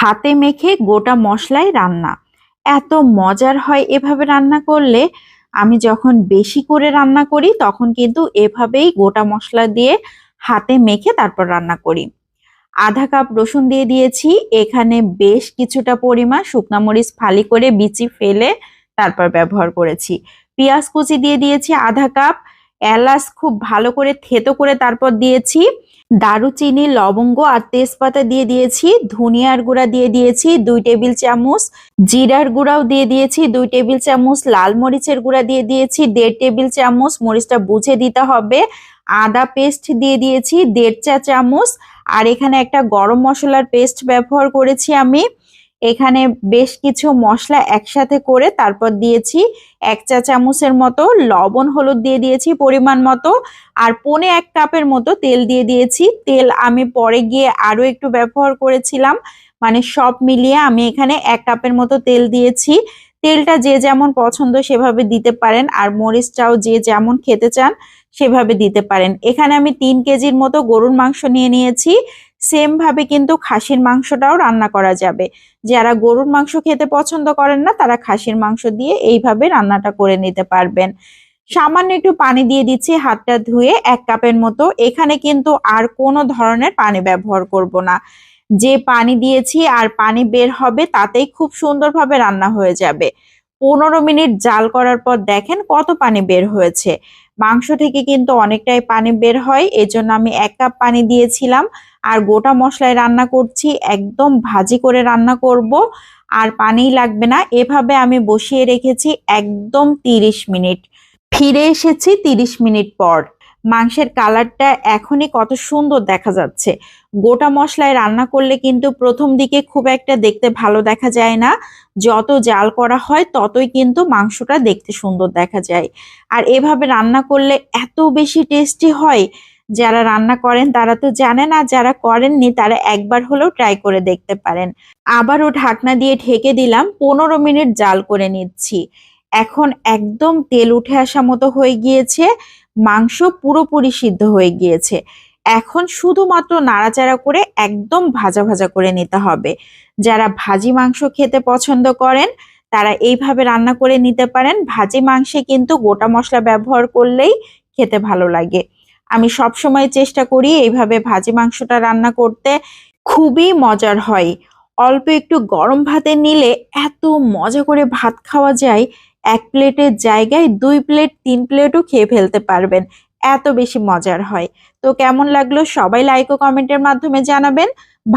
হাতে মেখে গোটা মশলায় রান্না। এত মজার হয় এভাবে রান্না করলে। আমি যখন বেশি করে রান্না করি তখন কিন্তু এভাবেই গোটা মশলা দিয়ে হাতে মেখে তারপর রান্না করি। আধা কাপ রসুন দিয়ে দিয়েছি। এখানে বেশ কিছুটা পরিমাণ শুকনা মরিচ ফালি করে বিচি ফেলে তারপর ব্যবহার করেছি। পেঁয়াজ কুচি দিয়ে দিয়েছি আধা কাপ। এলাচ খুব ভালো করে থেতো করে তারপর দিয়েছি। দারুচিনি, লবঙ্গ আর তেজপাতা দিয়ে দিয়েছি। ধনিয়ার গুঁড়া দিয়ে দিয়েছি 2 টেবিল চামচ। জিরার গুঁড়াও দিয়ে দিয়েছি 2 টেবিল চামচ। লাল মরিচের গুঁড়া দিয়ে দিয়েছি 1.5 টেবিল চামচ। মরিচটা বুঝে দিতে হবে। আদা পেস্ট দিয়ে দিয়েছি 1.5 চা চামচ। আর এখানে একটা গরম মশলার পেস্ট ব্যবহার করেছি আমি। এখানে বেশ কিছু মশলা একসাথে করে তারপর দিয়েছি 1 চা চামচের মতো লবণ, হলুদ দিয়ে দিয়েছি পরিমাণ মতো। আর 1.25 কাপের মতো তেল দিয়ে দিয়েছি। তেল আমি পরে গিয়ে আরো একটু ব্যবহার করেছিলাম, মানে সব মিলিয়ে আমি এখানে 1 কাপের মতো তেল দিয়েছি। তেলটা যে যেমন পছন্দ সেভাবে দিতে পারেন, আর মরিচটাও যে যেমন খেতে চান সেভাবে দিতে পারেন। এখানে আমি 3 কেজির মতো গরুর মাংস নিয়ে নিয়েছি। সেম ভাবে কিন্তু খাসির মাংসটাও রান্না করা যাবে। যারা গরুর মাংস খেতে পছন্দ করেন না তারা খাসির মাংস দিয়ে এইভাবে রান্নাটা করে নিতে পারবেন। সামান্য একটু পানি দিয়ে দিচ্ছি হাতটা ধুয়ে 1 কাপের মতো। এখানে কিন্তু আর কোনো ধরনের পানি ব্যবহার করব না। যে পানি দিয়েছি আর পানি বের হবে তাতেই খুব সুন্দরভাবে রান্না হয়ে যাবে। 15 মিনিট জাল করার পর দেখেন কত পানি বের হয়েছে। মাংস থেকে কিন্তু অনেকটাই পানি বের হয়, এজন্য আমি 1 কাপ পানি দিয়েছিলাম। আর গোটা মশলায় রান্না করছি, একদম ভাজি করে রান্না করব, আর পানিই লাগবে না। এভাবে আমি বসিয়ে রেখেছি একদম 30 মিনিট। ফিরে এসেছি 30 মিনিট পর। মাংসের কালারটা এখনই কত সুন্দর দেখা যাচ্ছে। গোটা মশলায় রান্না করলে কিন্তু প্রথম দিকে খুব একটা দেখতে ভালো দেখা যায় না। যত জাল করা হয় ততই কিন্তু মাংসটা দেখতে সুন্দর দেখা যায়। আর এভাবে রান্না করলে এত বেশি টেস্টি হয়। যারা রান্না করেন তারা তো জানেন, আর যারা করেননি তারা একবার হলেও ট্রাই করে দেখতে পারেন। আবারও ঢাকনা দিয়ে ঢেকে দিলাম, 15 মিনিট জাল করে নিচ্ছি। এখন একদম তেল উঠে আসা মতো হয়ে গিয়েছে। মাংস পুরোপুরি সিদ্ধ হয়ে গিয়েছে। এখন শুধুমাত্র নাড়াচাড়া করে একদম ভাজা ভাজা করে নিতে হবে। যারা ভাজি মাংস খেতে পছন্দ করেন তারা এইভাবে রান্না করে নিতে পারেন। ভাজি মাংসে কিন্তু গোটা মশলা ব্যবহার করলেই খেতে ভালো লাগে। আমি সব সময় চেষ্টা করি এইভাবে ভাজি মাংসটা রান্না করতে, খুবই মজার হয়। অল্প একটু গরম ভাতে নিলে এত মজা করে ভাত খাওয়া যায়, 1 প্লেটের জায়গায় 2 প্লেট 3 প্লেটও খেয়ে ফেলতে পারবেন, এত বেশি মজার হয়। তো কেমন লাগলো সবাই লাইক ও কমেন্টের মাধ্যমে জানাবেন।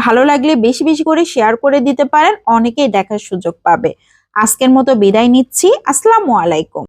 ভালো লাগলে বেশি বেশি করে শেয়ার করে দিতে পারেন, অনেকেই দেখার সুযোগ পাবে। আজকের মতো বিদায় নিচ্ছি। আসসালামু আলাইকুম।